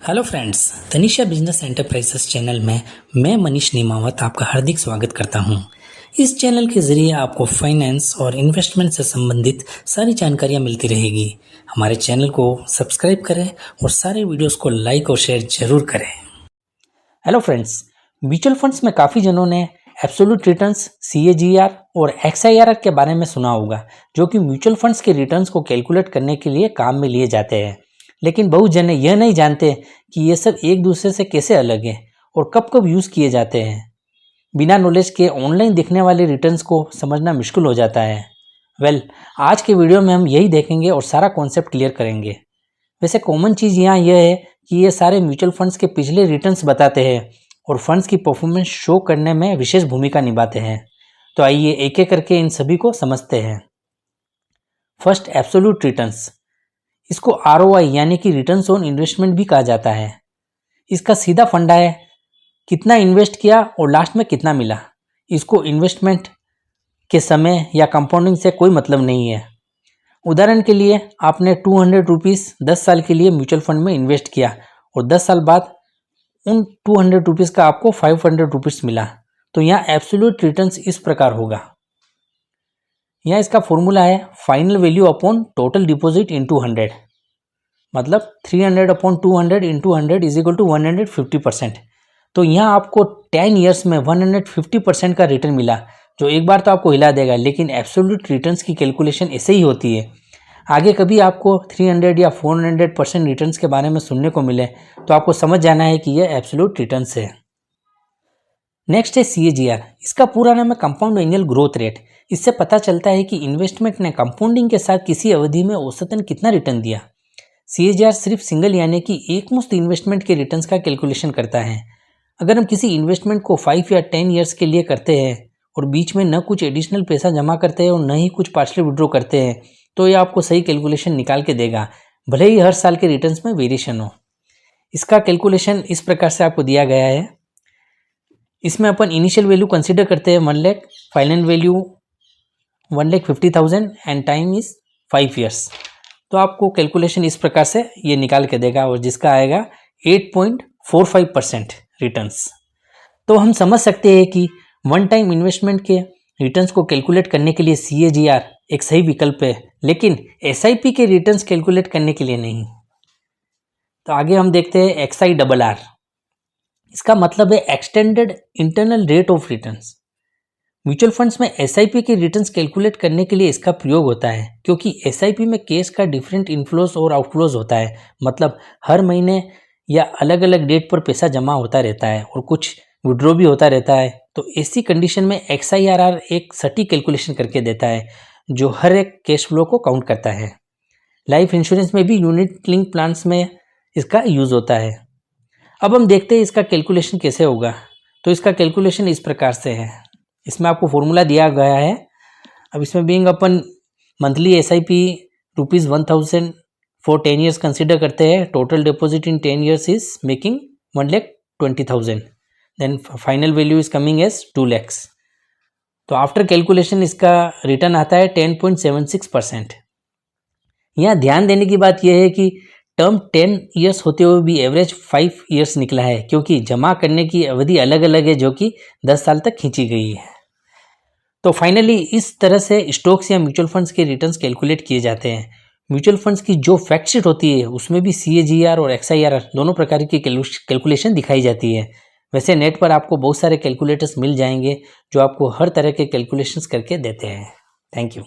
Hello friends, Tanisha business enterprises channel में मैं मनीष नेमावत आपका हार्दिक स्वागत करता हूं। इस चैनल के जरिए आपको फाइनेंस और इन्वेस्टमेंट से संबंधित सारी जानकारियां मिलती रहेगी। हमारे चैनल को सब्सक्राइब करें और सारे वीडियोस को लाइक और शेयर जरूर करें। हेलो फ्रेंड्स, म्यूचुअल फंड्स में काफ़ी जनों ने एब्सोल्यूट रिटर्न्स, CAGR और XIRR के बारे में सुना होगा, जो कि म्यूचुअल फंड्स के रिटर्न्स को कैलकुलेट करने के लिए काम में लिए जाते हैं। लेकिन बहुत जने यह नहीं जानते कि ये सब एक दूसरे से कैसे अलग हैं और कब कब यूज़ किए जाते हैं। बिना नॉलेज के ऑनलाइन दिखने वाले रिटर्न्स को समझना मुश्किल हो जाता है। आज के वीडियो में हम यही देखेंगे और सारा कॉन्सेप्ट क्लियर करेंगे। वैसे कॉमन चीज़ यहाँ यह है कि ये सारे म्यूचुअल फंड्स के पिछले रिटर्न्स बताते हैं और फंड्स की परफॉर्मेंस शो करने में विशेष भूमिका निभाते हैं। तो आइए एक एक करके इन सभी को समझते हैं। First, absolute returns. इसको ROI यानी कि रिटर्न्स ऑन इन्वेस्टमेंट भी कहा जाता है। इसका सीधा फंडा है कितना इन्वेस्ट किया और लास्ट में कितना मिला। इसको इन्वेस्टमेंट के समय या कंपाउंडिंग से कोई मतलब नहीं है। उदाहरण के लिए आपने 200 रुपीज़ 10 साल के लिए म्यूचुअल फंड में इन्वेस्ट किया और 10 साल बाद उन 200 रुपीज़ का आपको 500 रुपीज़ मिला, तो यहाँ एब्सोल्यूट रिटर्न्स इस प्रकार होगा। यहाँ इसका फॉर्मूला है final value upon total deposit into 100, मतलब 300 upon 200 into 100 is equal to 150%। तो यहाँ आपको 10 ईयर्स में 150% का रिटर्न मिला, जो एक बार तो आपको हिला देगा। लेकिन एब्सोल्यूट रिटर्न्स की कैलकुलेशन ऐसे ही होती है। आगे कभी आपको 300 या 400% रिटर्न्स के बारे में सुनने को मिले तो आपको समझ जाना है कि यह एब्सोल्यूट रिटर्न्स है। नेक्स्ट है CAGR। इसका पूरा नाम है कंपाउंड एनुअल ग्रोथ रेट। इससे पता चलता है कि इन्वेस्टमेंट ने कंपाउंडिंग के साथ किसी अवधि में औसतन कितना रिटर्न दिया। CAGR सिर्फ सिंगल यानी कि एक मुश्त इन्वेस्टमेंट के रिटर्न्स का कैलकुलेशन करता है। अगर हम किसी इन्वेस्टमेंट को 5 या 10 ईयर्स के लिए करते हैं और बीच में न कुछ एडिशनल पैसा जमा करते हैं और न ही कुछ पार्शली विड्रॉ करते हैं, तो ये आपको सही कैलकुलेशन निकाल के देगा, भले ही हर साल के रिटर्न्स में वेरिएशन हो। इसका कैलकुलेशन इस प्रकार से आपको दिया गया है। इसमें अपन इनिशियल वैल्यू कंसिडर करते हैं 1 lakh, final value 1,50,000 and time is 5 years. तो आपको कैलकुलेशन इस प्रकार से ये निकाल के देगा और जिसका आएगा 8.45% रिटर्न्स। तो हम समझ सकते हैं कि वन टाइम इन्वेस्टमेंट के रिटर्न्स को कैलकुलेट करने के लिए CAGR एक सही विकल्प है, लेकिन SIP के रिटर्न्स कैलकुलेट करने के लिए नहीं। तो आगे हम देखते हैं XIRR। इसका मतलब है extended internal rate of returns. Mutual funds में SIP के रिटर्न्स कैलकुलेट करने के लिए इसका प्रयोग होता है, क्योंकि SIP में कैश का डिफरेंट इनफ्लोज और आउटफ्लोज होता है। मतलब हर महीने या अलग अलग डेट पर पैसा जमा होता रहता है और कुछ विड्रॉ भी होता रहता है। तो ऐसी कंडीशन में XIRR एक सटीक कैलकुलेशन करके देता है, जो हर एक कैश फ्लो को काउंट करता है। लाइफ इंश्योरेंस में भी यूनिट लिंक प्लान्स में इसका यूज होता है। अब हम देखते हैं इसका कैलकुलेशन कैसे होगा। तो इसका कैलकुलेशन इस प्रकार से है। इसमें आपको फॉर्मूला दिया गया है। अब इसमें बीइंग अपन monthly SIP ₹1000 for 10 years consider करते हैं। Total deposit in 10 years is making 1,20,000। Then final value is coming as 2 lakhs। तो आफ्टर कैलकुलेशन इसका रिटर्न आता है 10.76%। यहाँ ध्यान देने की बात यह है कि टर्म 10 ईयर्स होते हुए भी एवरेज 5 ईयर्स निकला है, क्योंकि जमा करने की अवधि अलग अलग है, जो कि 10 साल तक खींची गई है। तो फाइनली इस तरह से स्टॉक्स या म्यूचुअल फंड्स के रिटर्न्स कैलकुलेट किए जाते हैं। म्यूचुअल फंड्स की जो फैक्ट शीट होती है उसमें भी CAGR और XIRR दोनों प्रकार की कैलकुलेशन दिखाई जाती है। वैसे नेट पर आपको बहुत सारे कैलकुलेटर्स मिल जाएंगे जो आपको हर तरह के कैलकुलेशंस करके देते हैं। Thank you.